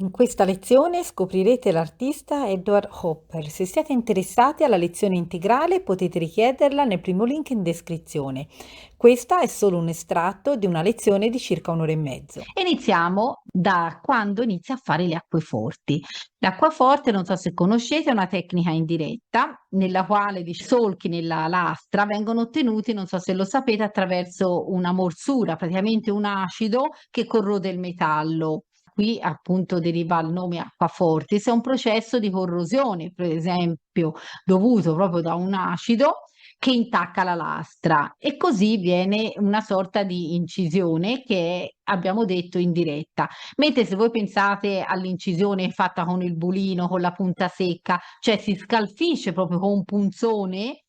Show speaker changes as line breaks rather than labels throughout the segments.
In questa lezione scoprirete l'artista Edward Hopper. Se siete interessati alla lezione integrale potete richiederla nel primo link in descrizione. Questa è solo un estratto di una lezione di circa un'ora e mezzo.
Iniziamo da quando inizia a fare le acqueforti. L'acquaforte, non so se conoscete, è una tecnica in diretta nella quale i solchi nella lastra vengono ottenuti, non so se lo sapete, attraverso una morsura, praticamente un acido che corrode il metallo. Qui appunto deriva il nome acquafortis, è un processo di corrosione, per esempio, dovuto proprio da un acido che intacca la lastra e così viene una sorta di incisione che è, abbiamo detto, in diretta. Mentre se voi pensate all'incisione fatta con il bulino, con la punta secca, cioè si scalfisce proprio con un punzone,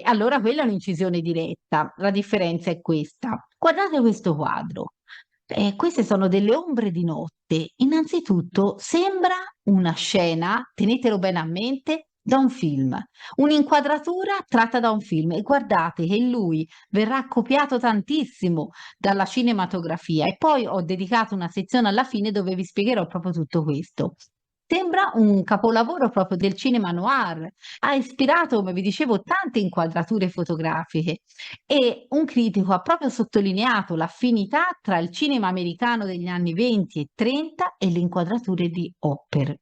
allora quella è un'incisione diretta. La differenza è questa. Guardate questo quadro. Queste sono delle ombre di notte. Innanzitutto sembra una scena, tenetelo bene a mente, da un film, un'inquadratura tratta da un film e guardate che lui verrà copiato tantissimo dalla cinematografia e poi ho dedicato una sezione alla fine dove vi spiegherò proprio tutto questo. Sembra un capolavoro proprio del cinema noir, ha ispirato, come vi dicevo, tante inquadrature fotografiche e un critico ha proprio sottolineato l'affinità tra il cinema americano degli anni 20 e 30 e le inquadrature di Hopper.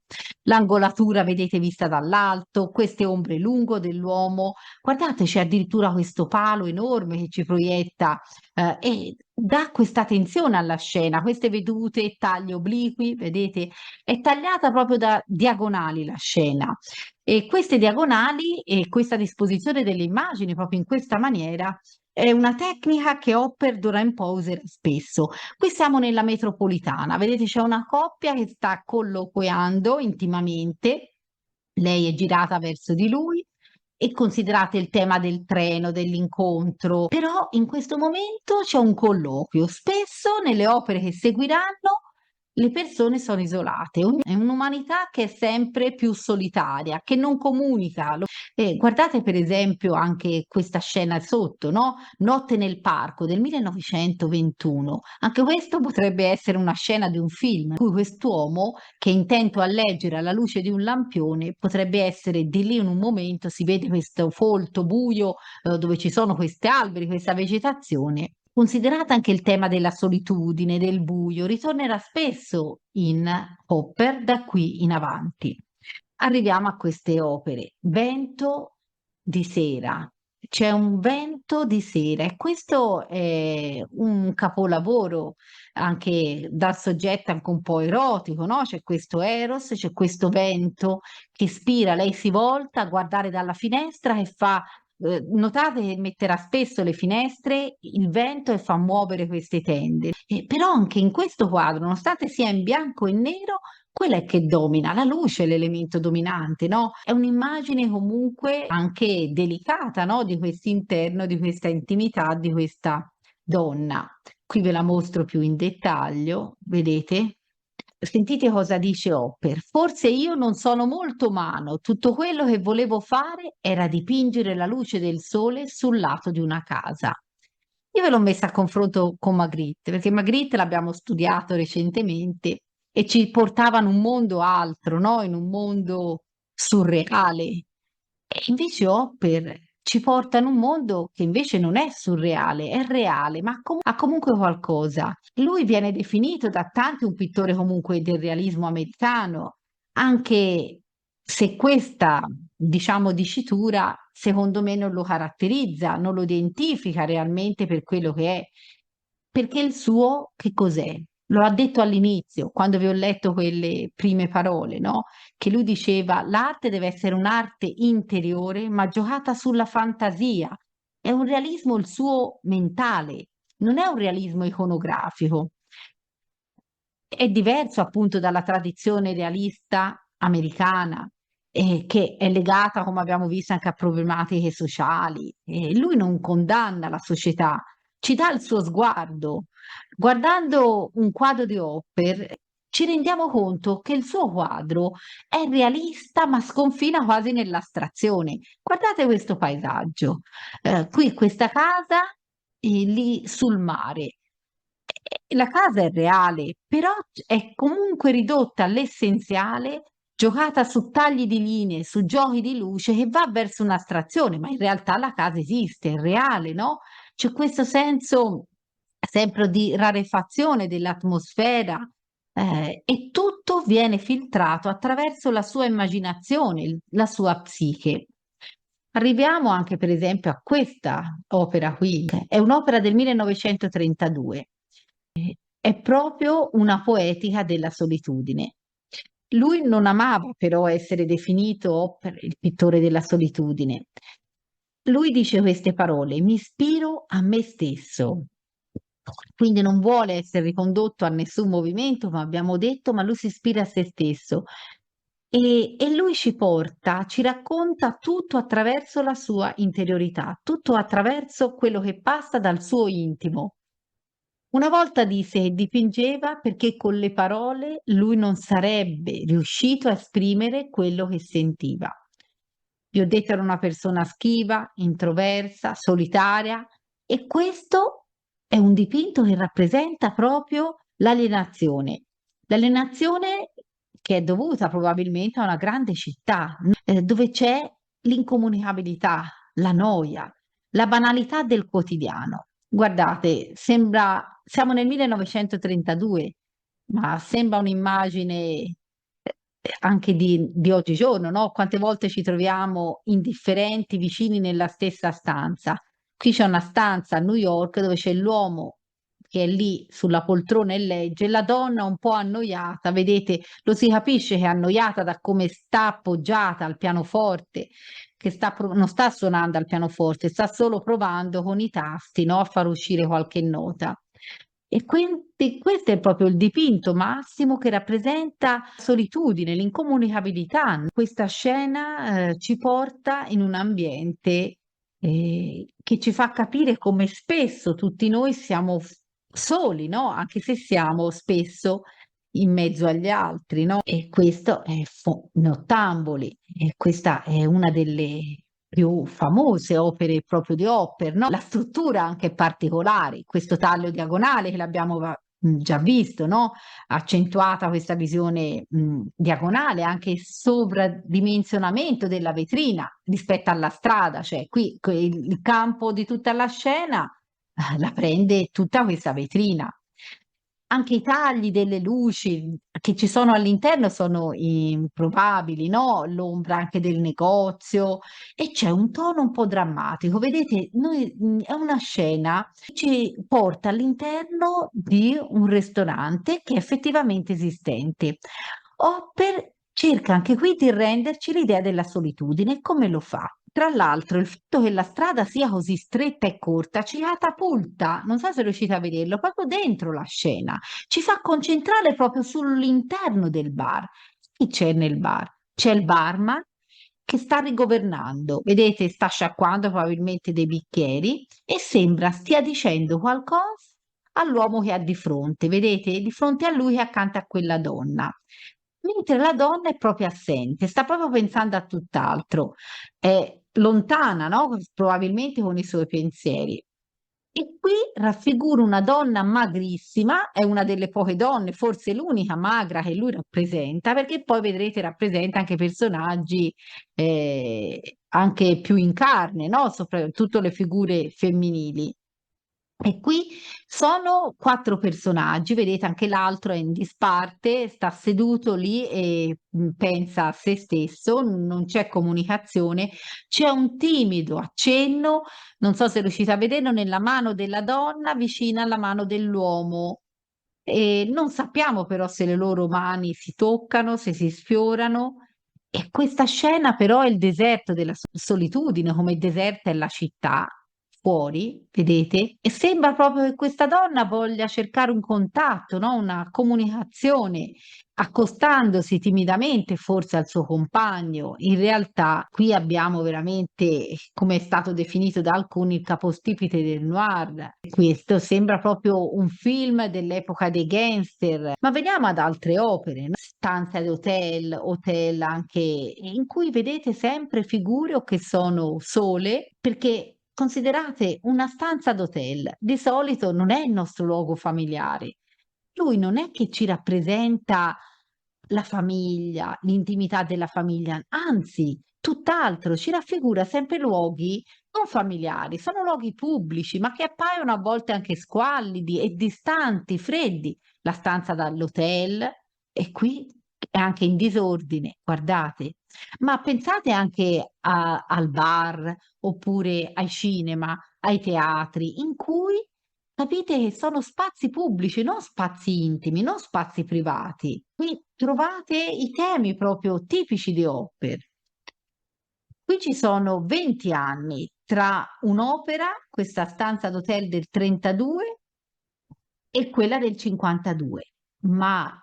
L'angolatura, vedete, vista dall'alto, queste ombre lungo dell'uomo, guardate, c'è addirittura questo palo enorme che ci proietta e dà questa tensione alla scena, queste vedute, tagli obliqui, vedete, è tagliata proprio da diagonali la scena. E queste diagonali e questa disposizione delle immagini proprio in questa maniera è una tecnica che Hopper d'ora in poi userà spesso. Qui siamo nella metropolitana, vedete c'è una coppia che sta colloquiando intimamente, lei è girata verso di lui e considerate il tema del treno, dell'incontro, però in questo momento c'è un colloquio. Spesso nelle opere che seguiranno le persone sono isolate, è un'umanità che è sempre più solitaria, che non comunica. Guardate per esempio anche questa scena sotto, no? Notte nel parco del 1921. Anche questo potrebbe essere una scena di un film, in cui quest'uomo che è intento a leggere alla luce di un lampione potrebbe essere di lì in un momento, si vede questo folto buio dove ci sono questi alberi, questa vegetazione. Considerata anche il tema della solitudine, del buio, ritornerà spesso in Hopper da qui in avanti. Arriviamo a queste opere. Vento di sera. C'è un vento di sera e questo è un capolavoro anche dal soggetto anche un po' erotico, no? C'è questo Eros, c'è questo vento che ispira, lei si volta a guardare dalla finestra e fa notate che metterà spesso le finestre, il vento e fa muovere queste tende. Però anche in questo quadro, nonostante sia in bianco e nero, quella è che domina, la luce è l'elemento dominante, no? È un'immagine comunque anche delicata, no? Di questo interno, di questa intimità, di questa donna. Qui ve la mostro più in dettaglio, vedete? Sentite cosa dice Hopper. Forse io non sono molto umano. Tutto quello che volevo fare era dipingere la luce del sole sul lato di una casa. Io ve l'ho messa a confronto con Magritte, perché Magritte l'abbiamo studiato recentemente e ci portava in un mondo altro, no? In un mondo surreale. E invece Hopper ci porta in un mondo che invece non è surreale, è reale, ma ha comunque qualcosa. Lui viene definito da tanti un pittore comunque del realismo americano, anche se questa, diciamo, dicitura secondo me non lo caratterizza, non lo identifica realmente per quello che è, perché il suo che cos'è? Lo ha detto all'inizio, quando vi ho letto quelle prime parole, no? Che lui diceva l'arte deve essere un'arte interiore, ma giocata sulla fantasia. È un realismo il suo mentale, non è un realismo iconografico. È diverso appunto dalla tradizione realista americana, che è legata, come abbiamo visto, anche a problematiche sociali. Lui non condanna la società, ci dà il suo sguardo. Guardando un quadro di Hopper, ci rendiamo conto che il suo quadro è realista, ma sconfina quasi nell'astrazione. Guardate questo paesaggio. Qui questa casa, lì sul mare. la casa è reale, però è comunque ridotta all'essenziale, giocata su tagli di linee, su giochi di luce che va verso un'astrazione, ma in realtà la casa esiste, è reale, no? C'è questo senso sempre di rarefazione dell'atmosfera, e tutto viene filtrato attraverso la sua immaginazione, la sua psiche. Arriviamo anche, per esempio, a questa opera qui. È un'opera del 1932. È proprio una poetica della solitudine. Lui non amava però essere definito il pittore della solitudine. Lui dice queste parole: mi ispiro a me stesso. Quindi non vuole essere ricondotto a nessun movimento, ma abbiamo detto, ma lui si ispira a se stesso. E lui ci porta, ci racconta tutto attraverso la sua interiorità, tutto attraverso quello che passa dal suo intimo. Una volta disse che dipingeva perché con le parole lui non sarebbe riuscito a esprimere quello che sentiva. Vi ho detto era una persona schiva, introversa, solitaria, e questo è un dipinto che rappresenta proprio l'alienazione. L'alienazione che è dovuta probabilmente a una grande città, dove c'è l'incomunicabilità, la noia, la banalità del quotidiano. Guardate, siamo nel 1932, ma sembra un'immagine anche di oggigiorno, no? Quante volte ci troviamo indifferenti, vicini nella stessa stanza. Qui c'è una stanza a New York dove c'è l'uomo che è lì sulla poltrona e legge, la donna un po' annoiata, vedete, lo si capisce che è annoiata da come sta appoggiata al pianoforte, che non sta suonando al pianoforte, sta solo provando con i tasti, no, a far uscire qualche nota. E quindi questo è proprio il dipinto massimo che rappresenta la solitudine, l'incomunicabilità. Questa scena ci porta in un ambiente che ci fa capire come spesso tutti noi siamo soli, no? Anche se siamo spesso in mezzo agli altri, no? E questo è Nottamboli, e questa è una delle più famose opere proprio di Hopper, no? La struttura anche è particolare, questo taglio diagonale che l'abbiamo già visto, no? Accentuata questa visione diagonale, anche il sovradimensionamento della vetrina rispetto alla strada, cioè qui il campo di tutta la scena la prende tutta questa vetrina. Anche i tagli delle luci che ci sono all'interno sono improbabili, no? L'ombra anche del negozio, e c'è un tono un po' drammatico. Vedete, è una scena che ci porta all'interno di un ristorante che è effettivamente esistente. Hopper cerca anche qui di renderci l'idea della solitudine. Come lo fa? Tra l'altro, il fatto che la strada sia così stretta e corta ci catapulta, non so se riuscite a vederlo, proprio dentro la scena, ci fa concentrare proprio sull'interno del bar. Chi c'è nel bar? C'è il barman che sta rigovernando, vedete, sta sciacquando probabilmente dei bicchieri e sembra stia dicendo qualcosa all'uomo che ha di fronte, vedete, di fronte a lui che è accanto a quella donna. Mentre la donna è proprio assente, sta proprio pensando a tutt'altro, è lontana, no? Probabilmente con i suoi pensieri. E qui raffigura una donna magrissima, è una delle poche donne, forse l'unica magra che lui rappresenta, perché poi vedrete rappresenta anche personaggi anche più in carne, no? Soprattutto le figure femminili. E qui sono quattro personaggi, vedete anche l'altro è in disparte, sta seduto lì e pensa a se stesso, non c'è comunicazione, c'è un timido accenno, non so se riuscite a vederlo, nella mano della donna vicina alla mano dell'uomo. E non sappiamo però se le loro mani si toccano, se si sfiorano. E questa scena però è il deserto della solitudine, come deserta è la città fuori, vedete? E sembra proprio che questa donna voglia cercare un contatto, no? Una comunicazione, accostandosi timidamente forse al suo compagno. In realtà qui abbiamo veramente, come è stato definito da alcuni, il capostipite del noir. Questo sembra proprio un film dell'epoca dei gangster. Ma veniamo ad altre opere, no? Stanze ad hotel, hotel anche in cui vedete sempre figure o che sono sole, perché considerate una stanza d'hotel, di solito non è il nostro luogo familiare. lui non è che ci rappresenta la famiglia, l'intimità della famiglia, anzi, tutt'altro, ci raffigura sempre luoghi non familiari, sono luoghi pubblici, ma che appaiono a volte anche squallidi e distanti, freddi. La stanza dall'hotel è qui è anche in disordine, guardate. Ma pensate anche al bar oppure ai cinema, ai teatri, in cui capite che sono spazi pubblici, non spazi intimi, non spazi privati. Qui trovate i temi proprio tipici di Hopper. Qui ci sono 20 anni tra un'opera, questa stanza d'hotel del 32, e quella del 52, ma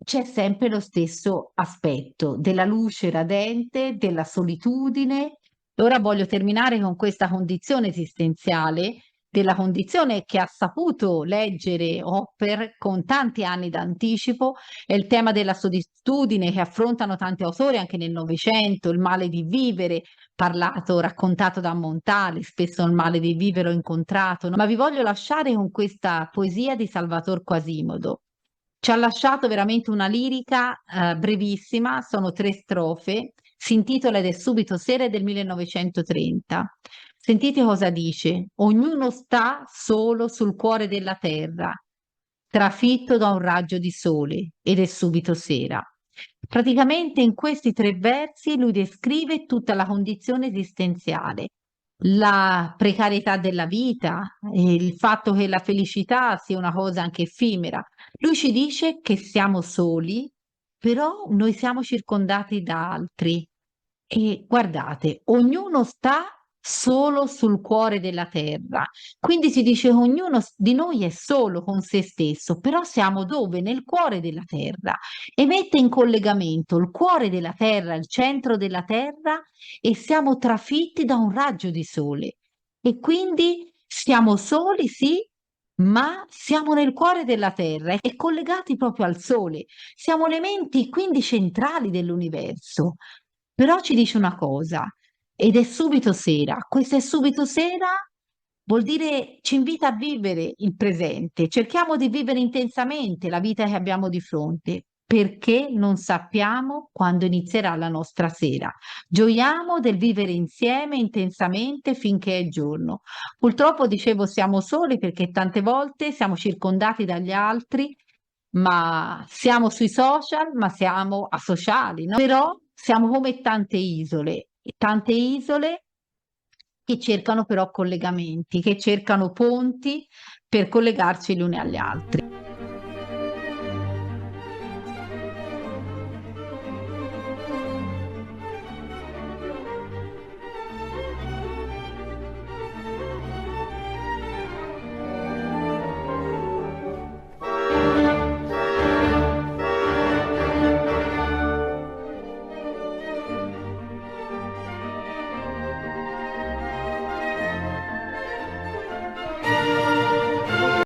c'è sempre lo stesso aspetto della luce radente, della solitudine. Ora voglio terminare con questa condizione esistenziale, della condizione che ha saputo leggere Hopper con tanti anni d'anticipo, è il tema della solitudine che affrontano tanti autori anche nel Novecento, il male di vivere, parlato, raccontato da Montale, spesso il male di vivere ho incontrato, no? Ma vi voglio lasciare con questa poesia di Salvatore Quasimodo. Ci ha lasciato veramente una lirica brevissima, sono 3 strofe, si intitola Ed è subito sera è del 1930. Sentite cosa dice: ognuno sta solo sul cuore della terra, trafitto da un raggio di sole, ed è subito sera. Praticamente in questi 3 versi lui descrive tutta la condizione esistenziale, la precarietà della vita, il fatto che la felicità sia una cosa anche effimera. Lui ci dice che siamo soli, però noi siamo circondati da altri. E guardate, ognuno sta solo sul cuore della terra. Quindi si dice che ognuno di noi è solo con se stesso, però siamo dove? Nel cuore della terra, e mette in collegamento il cuore della terra, il centro della terra, e siamo trafitti da un raggio di sole. E quindi siamo soli, sì, ma siamo nel cuore della terra e collegati proprio al sole. Siamo elementi quindi centrali dell'universo. Però ci dice una cosa, ed è subito sera. Questa è subito sera vuol dire ci invita a vivere il presente. Cerchiamo di vivere intensamente la vita che abbiamo di fronte, perché non sappiamo quando inizierà la nostra sera. Gioiamo del vivere insieme intensamente finché è giorno. Purtroppo, dicevo, siamo soli perché tante volte siamo circondati dagli altri, ma siamo sui social, ma siamo asociali, no? Però siamo come tante isole che cercano però collegamenti, che cercano ponti per collegarci gli uni agli altri.